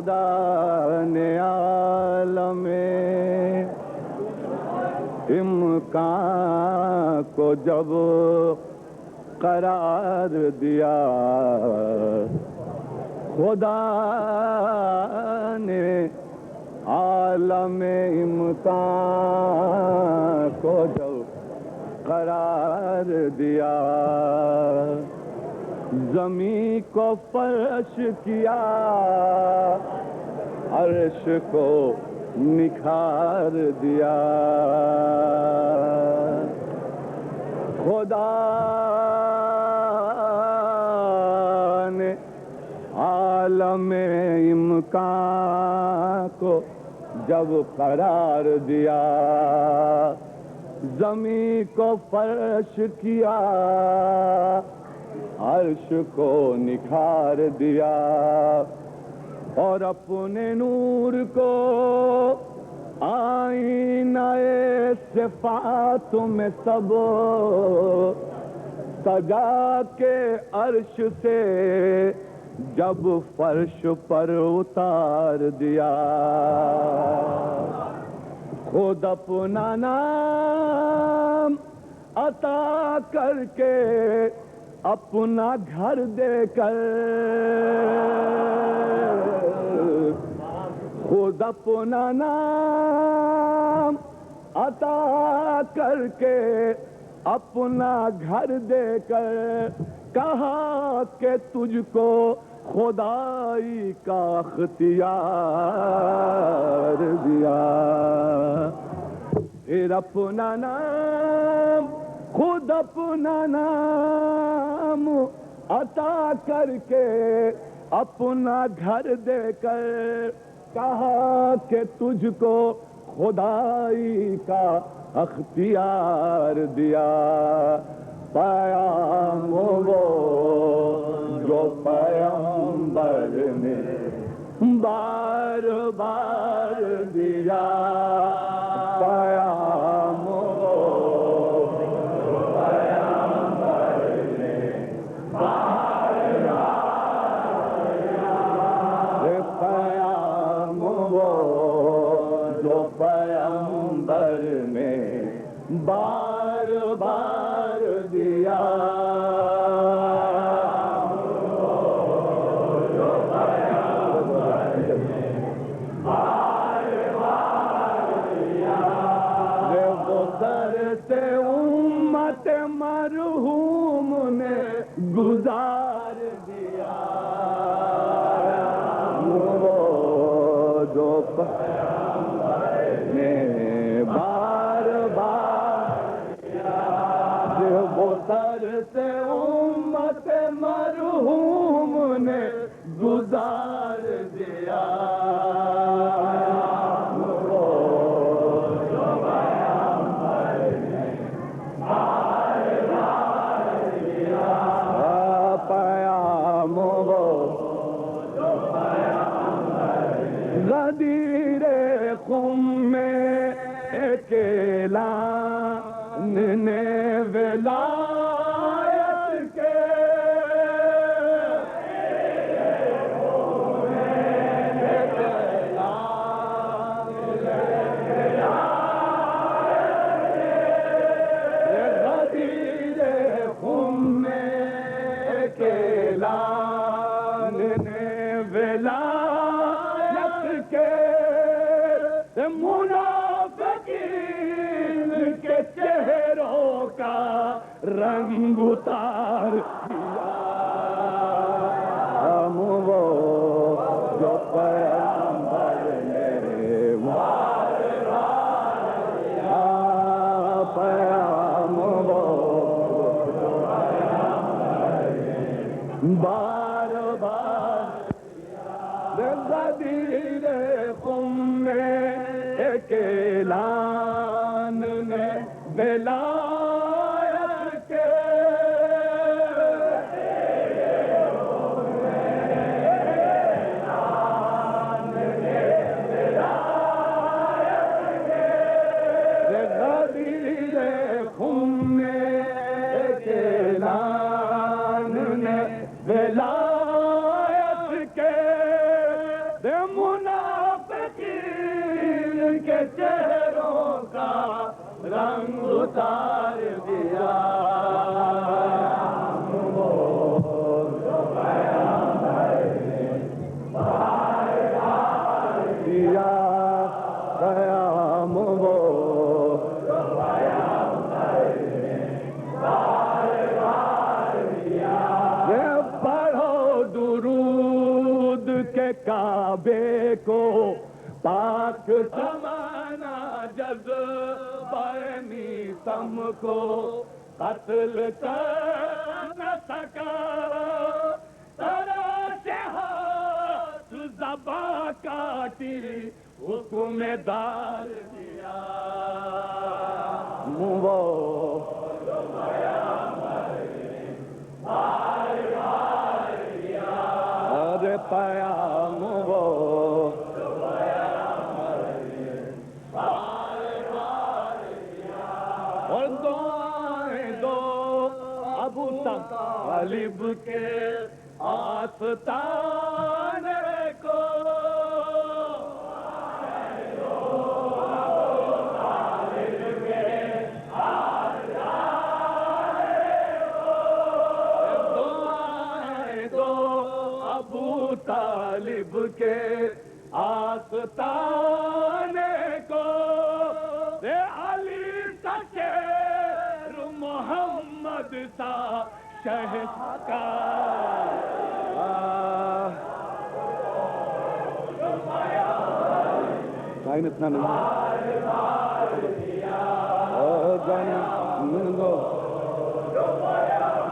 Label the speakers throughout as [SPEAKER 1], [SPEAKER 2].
[SPEAKER 1] خدا نے عالم امکان کو جب قرار دیا، خدا نے عالم امکان کو جب قرار دیا، زمین کو فرش کیا، عرش کو نکھار دیا، خدا نے عالم امکان کو جب قرار دیا، زمین کو فرش کیا، عرش کو نکھار دیا، اور اپنے نور کو آئینہ صفات میں سب سجا کے عرش سے جب فرش پر اتار دیا، خود اپنا نام عطا کر کے اپنا گھر دے کر، خود اپنا نام عطا کر کے اپنا گھر دے کر، کہا کہ تجھ کو خدائی کا اختیار دیا، پھر اپنا نام خود اپنا نام عطا کر کے اپنا گھر دے کر، کہا کہ تجھ کو خدائی کا اختیار دیا، پیام وہ جو پیغمبر نے بار بار دیا، پیام وہ جو پیغمبر نے بار بار دیا، پیام وہ جو پیغمبر نے بار بار دیا، امت مرحوم نے گزار دیا، وہ جو پیغمبر نے بار بار دیا، وہ سر سے امت مرحوم نے گزار دیا، غدیر خم میں ایک اعلان نے ولایت کے، غدیر خم میں ایک اعلان نے ولایت کے، منافقین کے چہروں کا رنگ اتار دیا، ہم وہ جو پیغمبر نے بار بار دیا، پیغام وہ جو پیغمبر نے بار بار دیا، غدیر خم میں ایک اعلان نے ولایت کے، غدیر خم میں ایک اعلان نے ولایت کعبے کو پاک زمانہ جذبہ نیستم کو قتل کر نہ سکا تراش ہاتھ زباں کاٹی حکم دار دیا وہ ارے پیام وہ اور دعائیں دو ابو طالب کے آستانے کو طالب کے آستانے کو علی تشیر محمد سا شہکار ٹائم اتنا نہیں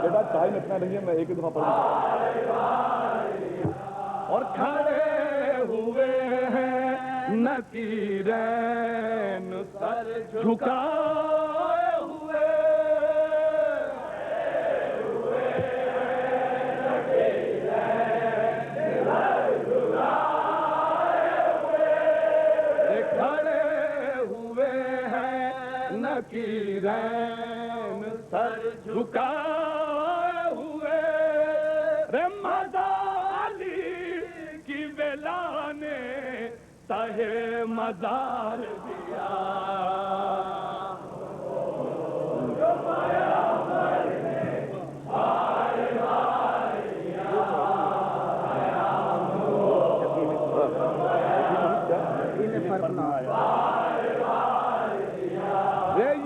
[SPEAKER 1] بیٹا ٹائم اتنا نہیں ہے میں ایک ہی دفعہ پڑھوں اور کھڑے ہوئے ہیں نکیرین سر جھکائے ہوئے کھڑے ہوئے ہیں نکیرین سر جھکائے ہوئے کی ویلا نے تہے مزار دیا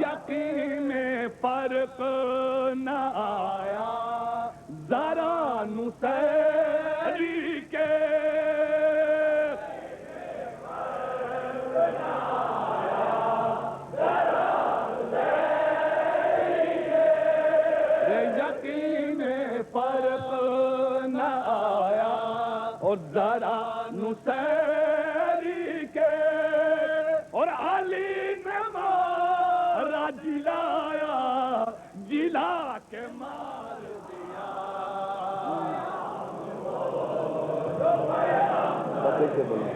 [SPEAKER 1] یقین میں فرق نہ آیا ذرا نصیری کے یقین میں فرق نہ آیا اور ذرا نصیری کے اور علی نے مارا جلایا جلا کے مار دیا بولو